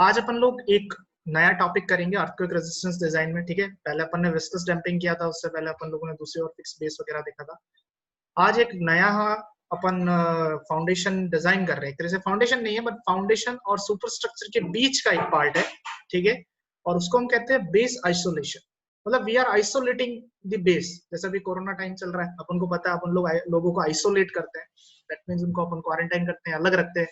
आज अपन लोग एक नया टॉपिक करेंगे अर्थक्वेक रेजिस्टेंस डिजाइन में। ठीक है, पहले अपन ने विस्कस डंपिंग किया था, उससे पहले अपन लोगों ने दूसरी और फिक्स बेस वगैरह देखा था। आज एक नया अपन फाउंडेशन डिजाइन कर रहे हैं। एक तरह से फाउंडेशन नहीं है बट फाउंडेशन और सुपरस्ट्रक्चर के बीच का एक पार्ट है। ठीक है, और उसको हम कहते हैं बेस आइसोलेशन। मतलब we are isolating the base. जैसे अभी कोरोना टाइम चल रहा है, अपन को पता है, अपन लोग लोगों को आइसोलेट करते हैं। दैट मींस उनको अपन क्वारंटाइन करते हैं, अलग रखते हैं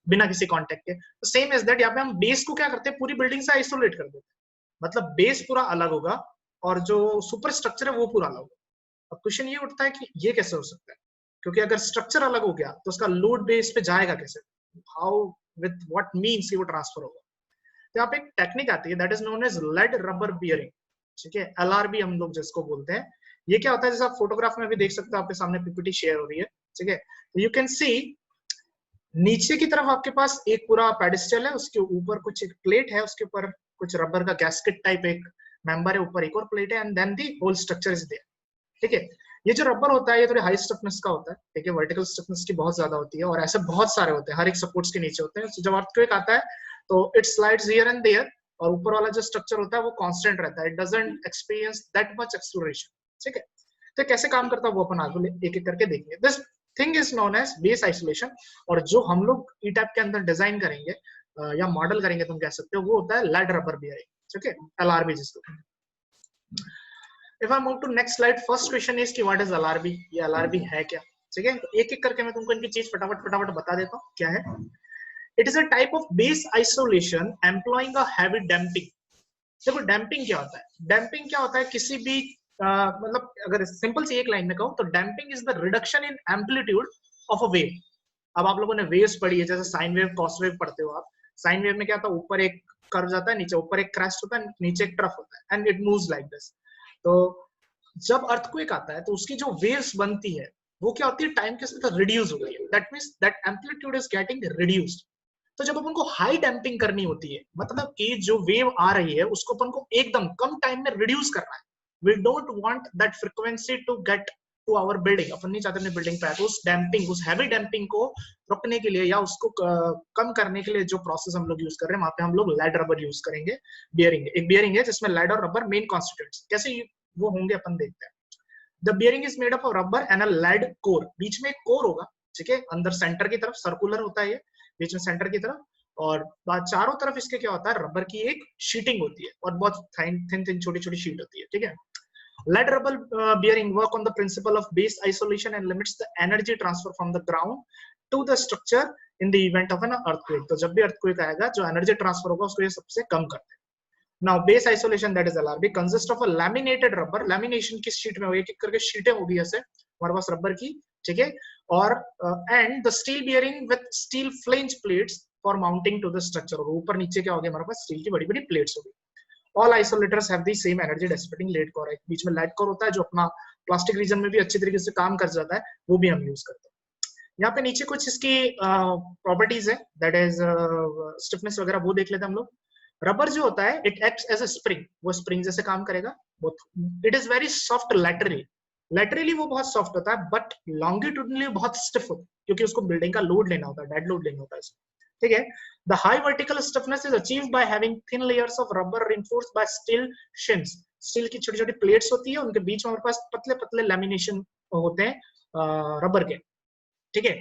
बिना किसी कांटेक्ट के। तो सेम इज दैट, यहाँ पे हम बेस को क्या करते हैं, पूरी बिल्डिंग से आइसोलेट कर देते हैं। मतलब बेस पूरा अलग होगा और जो सुपर स्ट्रक्चर है वो पूरा अलग होगा। अब क्वेश्चन ये उठता है कि ये कैसे हो सकता है, क्योंकि अगर स्ट्रक्चर अलग हो गया तो उसका लोड बेस पे जाएगा कैसे, हाउ विद व्हाट मींस वो ट्रांसफर होगा। तो यहाँ पे एक टेक्निक आती है that is known as lead rubber bearing. ठीक है, एलआरबी हम लोग जिसको बोलते हैं। ये क्या होता है, जैसे आप फोटोग्राफ में भी देख सकते हो, आपके सामने पीपीटी शेयर हो रही है। ठीक है, तो यू कैन सी नीचे की तरफ आपके पास एक पूरा पेडिस्टल है, उसके ऊपर कुछ एक प्लेट है, उसके ऊपर कुछ रबर का गैस्केट टाइप एक मेंबर है, ऊपर एक और प्लेट है, and then the whole structure is there. ठीक है, ये जो रबर होता है ये थोड़ी हाई स्टिफनेस का होता है। ठीक है, वर्टिकल स्टिफनेस की बहुत ज्यादा होती है और ऐसे बहुत सारे होते हैं, हर एक सपोर्ट्स के नीचे होते हैं। तो जब अर्थक्वेक आता है तो it slides here and there, और ऊपर वाला जो स्ट्रक्चर होता है वो कांस्टेंट रहता है, it doesn't experience that much exploration. ठीक है, तो कैसे काम करता है वो अपन आगे एक एक करके देखेंगे। This thing is known as base isolation. और जो हम लोग ई टैप के अंदर डिजाइन करेंगे या मॉडल करेंगे, तुम कह सकते हो, वो होता है लेड रबर बियरिंग। ठीक है, एलआरबी जिसको। If I move to next slide, first question is कि what is LRB? ये LRB है क्या? ठीक है, एक एक करके मैं तुमको इनकी चीज फटाफट बता देता हूँ क्या है। It is a type of base isolation employing a heavy damping. देखो डैम्पिंग क्या होता है, डैम्पिंग क्या होता है किसी भी मतलब अगर सिंपल सी एक लाइन में कहूँ तो damping is the reduction in amplitude of a wave. अब आप लोगों ने वेव्स पढ़ी है, जैसे साइन वेव कॉस वेव पढ़ते हो आप। साइन वेव में क्या होता है, ऊपर एक कर्व जाता है, नीचे ऊपर एक क्रेस्ट होता है, नीचे एक ट्रफ होता है, and it moves like this. तो जब अर्थक्वेक आता है तो उसकी जो वेव्स बनती है वो क्या होती है, टाइम के साथ रिड्यूस होती है। That means that amplitude is getting reduced. तो जब अपन को हाई डैम्पिंग करनी होती है, मतलब कि जो वेव आ रही है उसको अपन को एकदम कम टाइम में रिड्यूस करना है। We don't want that frequency to get to our building. अपन नहीं चाहते अपनी बिल्डिंग पे, तो उस डैम्पिंग, उस हैवी डैम्पिंग को रोकने के लिए या उसको कम करने के लिए जो प्रोसेस हम लोग यूज कर रहे हैं, वहां पे हम लोग लेड रबर यूज करेंगे। बियरिंग, एक बियरिंग है जिसमें लेड और रबर मेन कॉन्स्टिट्यूएंट्स। कैसे वो होंगे अपन देखते हैं। The bearing is made up of rubber and a lead core. बीच में एक कोर होगा, ठीक है, अंदर सेंटर की तरफ सर्कुलर होता है ये, बीच में सेंटर की तरफ, और चारों तरफ इसके क्या होता है, रबर की एक शीटिंग होती है और बहुत थिन थिन छोटी छोटी शीट होती है। ठीक है, lead rubber bearing work on the principle of base isolation and limits the energy transfer from the ground to the structure in the event of an earthquake. तो जब भी earthquake आएगा जो एनर्जी ट्रांसफर होगा उसको ये सबसे कम करते हैं। Now base isolation, that is LRB, consists of a laminated rubber. Lamination किस शीट में होगी, एक एक करके शीटें होगी ऐसे हमारे पास रबर की। ठीक है, और and the steel bearing with steel flange plates for mounting to the structure. और ऊपर नीचे क्या होगी, हमारे पास स्टील की बड़ी बड़ी प्लेट्स होगी। All isolators have the same energy dissipating lead core है। बीच में lead core होता है जो अपना प्लास्टिक रीजन में भी अच्छी तरीके से काम कर जाता है, वो भी हम यूज करते हैं। यहाँ पे नीचे कुछ इसकी प्रॉपर्टीज है, दैट इज स्टिफनेस वगैरह, वो देख लेते हैं हम लोग। रबर जो होता है it acts as a spring, वो स्प्रिंग जैसे काम करेगा। It is very soft laterally, laterally वो बहुत सॉफ्ट होता है, बट लॉन्गिट्यूडनली बहुत स्टिफ होता है, क्योंकि उसको बिल्डिंग का लोड लेना होता है, डेड लोड लेना होता है। ठीक है, the high vertical stiffness is achieved by having thin layers of rubber reinforced by steel shins. Steel की छोटी छोटी प्लेट्स होती है, उनके बीच में हमारे पास पतले पतले लैमिनेशन होते हैं रबर के। ठीक है,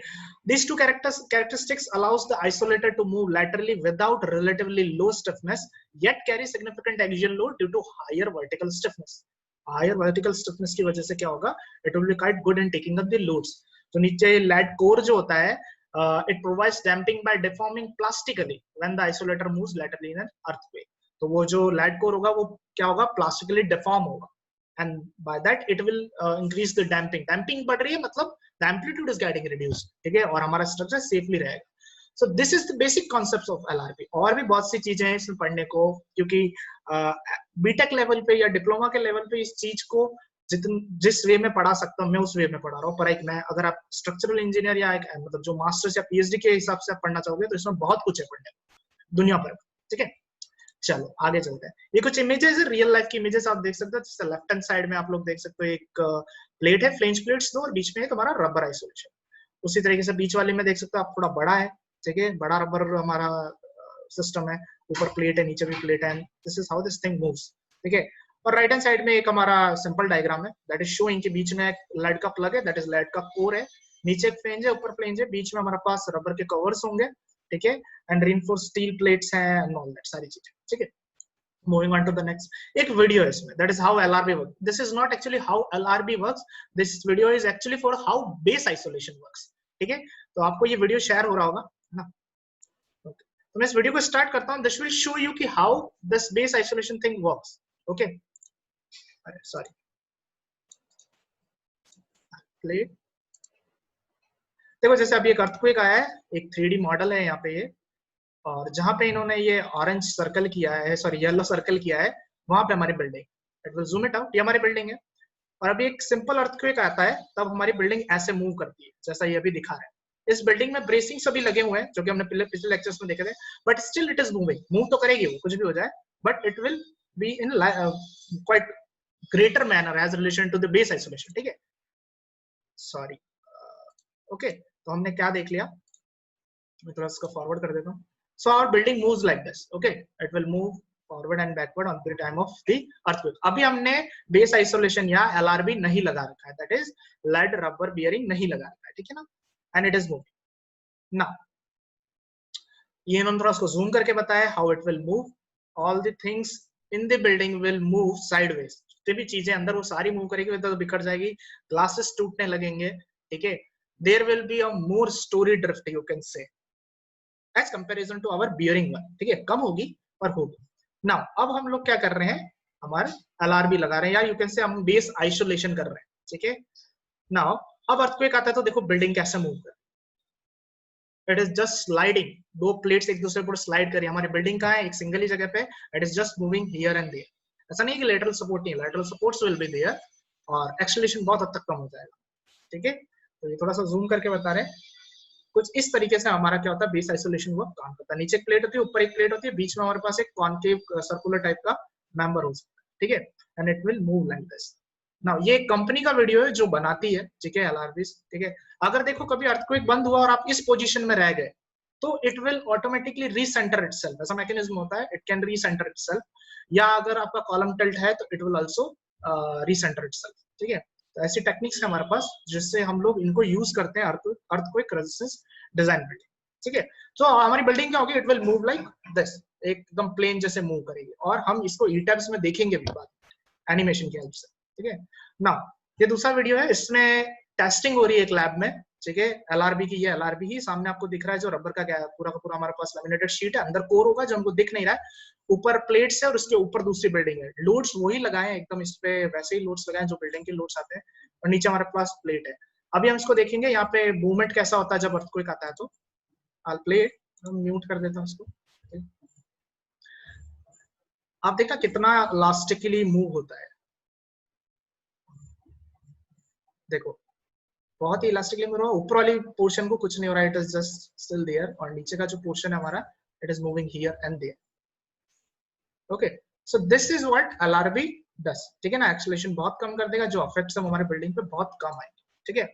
these two characteristics allows the isolator to move laterally without relatively low stiffness yet carry significant axial load due to higher vertical stiffness. higher vertical stiffness की वजह से क्या होगा, it will be quite good in taking up the loads. तो नीचे lead core जो होता है, it provides damping by deforming plastically when the isolator moves laterally in an earthquake. तो वो जो lead core होगा वो क्या होगा, plastically deform होगा, and by that it will increase the damping. damping बढ़ रही है मतलब the amplitude is getting reduced. ठीक है, और हमारा स्ट्रक्चर सेफली रहेगा। So this is the basic concepts of LRB. और भी बहुत सी चीजें हैं इसमें पढ़ने को, क्योंकि बीटेक लेवल पे या डिप्लोमा के लेवल पे इस चीज को जिस वे में पढ़ा सकता हूँ मैं उस वे में पढ़ा रहा हूँ। पर एक मैं, अगर आप स्ट्रक्चरल इंजीनियर या एक मतलब जो मास्टर्स या पीएचडी के हिसाब से आप पढ़ना चाहोगे तो इसमें बहुत कुछ है पढ़ने दुनिया भर। ठीक है, चलो आगे चलते हैं। ये कुछ इमेजेस है, रियल लाइफ की इमेजेस आप देख सकते हो। जैसे लेफ्ट हैंड साइड में आप लोग देख सकते हो एक प्लेट है, फ्लेंज प्लेट्स दो, और बीच में एक हमारा रबर आइसोलेशन। उसी तरीके से बीच वाले में देख सकते हो आप, थोड़ा बड़ा है। ठीक है, बड़ा रबर हमारा सिस्टम है, ऊपर प्लेट है, नीचे भी प्लेट है, this is how this thing moves, ठीक है। और राइट हैंड साइड में एक हमारा सिंपल डायग्राम है, दैट इज शोइंग कि बीच में एक लेड का प्लग है, दैट इज लेड का कोर है, नीचे एक फ्लेंज है, ऊपर फ्लेंज है, बीच में हमारे पास रबर के कवर्स होंगे, ठीक है, एंड रीइंफोर्स्ड स्टील प्लेट्स हैं एंड ऑल दैट सारी चीजें, ठीक है। Moving on to the next, एक वीडियो है इसमें, that is how LRB works. This is not actually how LRB works. This video is actually for how base isolation works. ठीक है, तो आपको ये वीडियो शेयर हो रहा होगा ना। Okay. तो मैं इस वीडियो को स्टार्ट करता हूँ. This will show you कि how this base isolation thing works. Okay. Sorry. Play. देखो जैसे अभी एक अर्थक्वेक आया है, एक 3D मॉडल है यहाँ पे ये, और जहां पे इन्होंने ये ऑरेंज सर्कल किया है, सॉरी येलो सर्कल किया है, वहां पे हमारी building, it will zoom it out, ये हमारी बिल्डिंग है। और अभी एक सिंपल अर्थक्वेक आता है तब हमारी बिल्डिंग ऐसे मूव करती है, जैसा ये अभी दिखा रहा है। इस बिल्डिंग में ब्रेसिंग सभी लगे हुए हैं, जो कि हमने पिछले लेक्चर्स में देखे थे, but still it is moving, move तो करेगी वो, कुछ भी हो जाए, but it will be in quite greater manner as relation to the base isolation, ठीक है। सॉरी, ओके, तो हमने क्या देख लिया, मैं थोड़ा इसको फॉरवर्ड कर देता हूँ। So our building moves like this, okay? It will move forward and backward on the time of the earthquake. अभी हमने base isolation या LRB नहीं लगा रखा है, that is lead rubber bearing नहीं लगा रखा है, ठीक है ना? And it is moving. Now, ये इन्होंने थोड़ा उसको zoom करके बताया how it will move. All the things in the building will move sideways. जितनी भी चीजें अंदर वो सारी move करेगी, तो बिखर जाएगी, glasses टूटने लगेंगे, ठीक है? There will be a more story drift, you can say. As comparison to our bearing one, ठीक है, कम होगी पर होगी। Now, अब हम लोग क्या कर रहे हैं, हमारे LRB लगा रहे हैं, या यू कैन से हम बेस आइसोलेशन कर रहे हैं, ठीक है। Now, अब अर्थक्वेक आता है तो देखो बिल्डिंग कैसे मूव कर, इट इज जस्ट स्लाइडिंग, दो प्लेट्स एक दूसरे पर स्लाइड कर रही है, हमारी बिल्डिंग कहाँ है, एक सिंगल ही जगह पे, it is just moving here and there. ऐसा नहीं कि लेटरल सपोर्ट नहीं है, lateral supports will be there और एक्सेलरेशन बहुत हद तक कम हो जाएगा, ठीक है। तो ये थोड़ा सा जूम करके बता रहे हैं, कुछ इस तरीके से हमारा क्या होता है, बेस आइसोलेशन वो काम करता है। नीचे एक प्लेट होती है, ऊपर एक प्लेट होती है, बीच में हमारे पास एक कॉन्केव सर्कुलर टाइप का मेंबर हो सकता है, ठीक है, and it will move like this. Now ये कंपनी का वीडियो है जो बनाती है, ठीक है, एलआरबी, ठीक है। अगर देखो कभी अर्थक्वेक बंद हुआ और आप इस पोजीशन में रह गए, तो it will automatically recentre itself, ऐसा मैकेनिज्म होता है, इट कैन रीसेंटर इटसेल्फ, या अगर आपका कॉलम टिल्ट है तो it will also recentre itself, ठीक है। तो ऐसी टेक्निक्स है हमारे पास जिससे हम लोग इनको यूज करते हैं अर्थक्वेक रेजिस्टेंस डिजाइन बिल्डिंग, ठीक है। तो हमारी बिल्डिंग क्या होगी, it will move like this, एकदम प्लेन जैसे मूव करेगी, और हम इसको ई-टैब्स में देखेंगे भी बाद एनिमेशन की हेल्प से, ठीक है ना। ये दूसरा वीडियो है, इसमें टेस्टिंग हो रही है एक लैब में, ठीक है, एलआरबी की, ये एलआरबी ही सामने आपको दिख रहा है, जो रबर का क्या है, पूरा का पूरा हमारे पास लैमिनेटेड शीट है, अंदर कोर होगा जो हमको दिख नहीं रहा है, ऊपर प्लेट्स है और उसके ऊपर दूसरी बिल्डिंग है, लोड्स वही लगाए हैं एकदम, इस पे वैसे ही लोड्स लगाए जो बिल्डिंग के लोड्स आते हैं, और नीचे हमारे पास प्लेट है। अभी हम इसको देखेंगे यहाँ पे मूवमेंट कैसा होता है जब अर्थक्वेक आता है, तो I'll play it, म्यूट कर देता हूँ इसको। आप देखा कितना इलास्टिकली मूव होता है, देखो बहुत ही इलास्टिकली मूव हो रहा है, ऊपर वाली पोर्शन को कुछ नहीं हो रहा है, it is just still there, और नीचे का जो पोर्शन है हमारा, it is moving here and there, okay. So this is what LRB does, ठीक है ना। एक्सेलरेशन बहुत कम कर देगा, जो इफेक्ट्स हम हमारे बिल्डिंग पे बहुत कम आएंगे, ठीक है।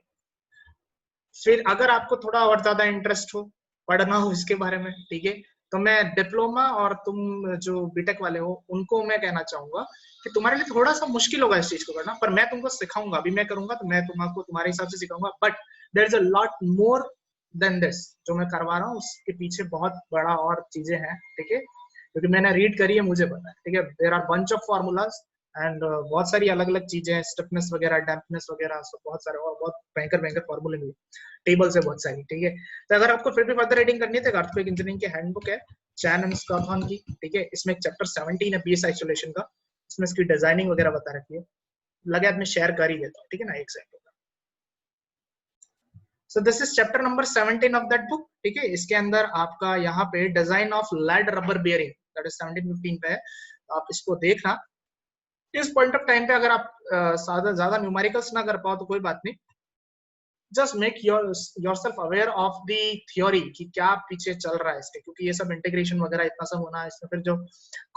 फिर अगर आपको थोड़ा और ज्यादा इंटरेस्ट हो, पढ़ना हो इसके बारे में, ठीक है, तो मैं डिप्लोमा और तुम जो बीटेक वाले हो उनको मैं कहना चाहूंगा कि तुम्हारे लिए थोड़ा सा मुश्किल होगा इस चीज को करना, पर मैं तुमको सिखाऊंगा, अभी मैं करूंगा तो मैं तुमको तुम्हारे हिसाब से सिखाऊंगा, but there is a lot more than this जो मैं करवा रहा हूँ, उसके पीछे बहुत बड़ा और चीजें हैं, ठीक है, क्योंकि मैंने रीड करी है, मुझे पता है, ठीक है। There are bunch of formulas and बहुत सारी अलग अलग चीजें, स्टिफनेस वगैरह, डैम्पनेस वगैरह, सब बहुत सारे और बहुत भयंकर भयंकर फॉर्मूले मिले, टेबल्स है बहुत सारी, ठीक है। तो अगर आपको फिर भी फर्दर रीडिंग करनी है तो अर्थक्वेक इंजीनियरिंग की हैंडबुक है चैन एंड स्कॉथॉन की, ठीक है, इसमें चैप्टर 17 है बेस आइसोलेशन का, इसमें इसकी डिजाइनिंग वगैरह बता रखी है, लगे आज मैं शेयर कर ही देता हूँ, ठीक है ना, एक second. So this is chapter number 17 of that book, ठीक है। इसके अंदर आपका यहाँ पे design of lead rubber bearing, that is 1715 पे है, आप इसको देखना। इस पॉइंट ऑफ टाइम पे अगर आप ज्यादा न्यूमेरिकल्स ना कर पाओ तो कोई बात नहीं, just make yourself aware of the theory कि क्या पीछे चल रहा है इसके, क्योंकि ये सब इंटीग्रेशन वगैरह इतना सब होना है, इसमें फिर जो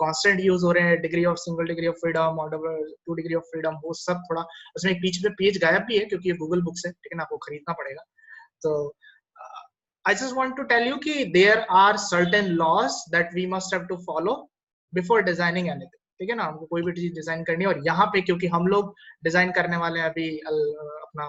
कांस्टेंट यूज हो रहे हैं, degree of single degree of freedom और 2 डिग्री ऑफ फ्रीडम, वो सब थोड़ा उसमें पीछे पे पेज गायब भी है क्योंकि ये गूगल बुक से, ठीक है ना, आपको खरीदना पड़ेगा। तो I just want to tell you कि there are certain laws that we must have to follow before designing anything. ठीक है ना, हमको कोई भी चीज डिजाइन करनी है, और यहाँ पे क्योंकि हम लोग डिजाइन करने वाले हैं अभी अपना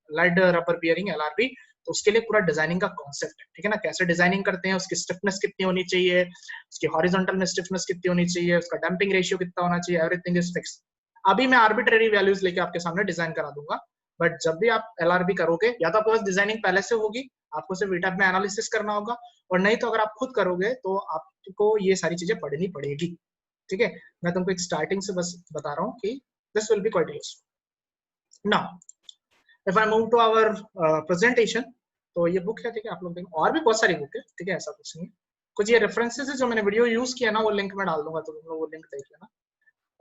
लाइड रबर बियरिंग LRB, तो उसके लिए पूरा डिजाइनिंग का कॉन्सेप्ट है, ठीक है ना, कैसे डिजाइनिंग करते हैं, उसकी स्टिफनेस कितनी होनी चाहिए, उसकी हॉरिजॉन्टल में स्टिफनेस कितनी होनी चाहिए, उसका डैम्पिंग रेशियो कितना होना चाहिए, एवरीथिंग इज फिक्स्ड. अभी मैं आर्बिट्रेरी वैल्यूज लेके आपके सामने डिजाइन करा दूंगा, बट जब भी आप LRB करोगे या तो आपके पास डिजाइनिंग पहले से होगी, आपको सिर्फ ईटैब में एनालिसिस करना होगा, और नहीं तो अगर आप खुद करोगे तो आपको ये सारी चीजें पढ़नी पड़ेगी. ठीक है, मैं तुमको एक स्टार्टिंग से बस बता रहा हूँ कि this will be quite useful. Now if I move to our presentation, तो ये बुक है, ठीक है, आप लोग देखें, और भी बहुत सारी बुक है, ठीक है, ऐसा कुछ नहीं. कुछ ये रेफरेंसेस है जो मैंने वीडियो यूज किया ना, वो लिंक में डाल दूंगा, तो तुम लोग वो लिंक देख लेना.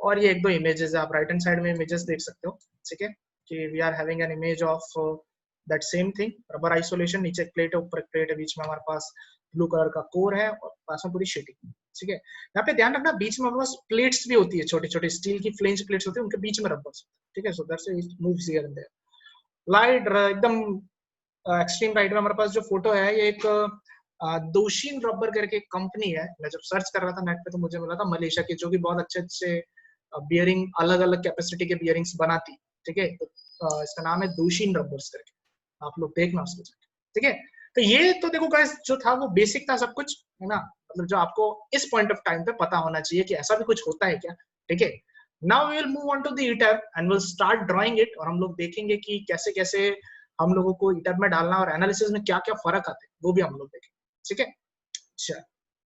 और ये एक दो इमेजेस है, आप राइट हैंड साइड में इमेजेस देख सकते हो, ठीक है, कि we are having an image of that same thing, rubber isolation, नीचे एक प्लेट है, ऊपर एक प्लेट है, बीच में हमारे पास ब्लू कलर का कोर है, और पास में पूरी शीटिंग. ठीक है, यहाँ पे ध्यान रखना, बीच में हमारे पास प्लेट्स भी होती है, छोटी छोटी स्टील की फ्लेंज प्लेट्स होती है, उनके बीच में रबर. ठीक है, so that's it moves here and there. Light एकदम एक्सट्रीम राइट में हमारे पास जो फोटो है, ये एक दोशीन रबर करके एक कंपनी है. मैं जब सर्च कर रहा था नेट पे तो मुझे मिला था मलेशिया की, जो कि बहुत अच्छे अच्छे बियरिंग, अलग अलग कैपेसिटी के बियरिंग्स बनाती. ठीक है, तो इसका नाम है दोशीन रबर्स करके, आप लोग देखना उसको. ठीक है, तो ये तो देखो गाइस, जो था वो बेसिक था सब कुछ, है ना, मतलब जो आपको इस पॉइंट ऑफ टाइम पे पता होना चाहिए कि ऐसा भी कुछ होता है क्या. ठीक है, now we will move on to the ETAB and will start drawing it, और हम लोग देखेंगे कि कैसे कैसे हम लोगों को ईटैब में डालना और एनालिसिस में क्या क्या फर्क आते हैं, वो भी हम लोग देखेंगे. ठीक है, चल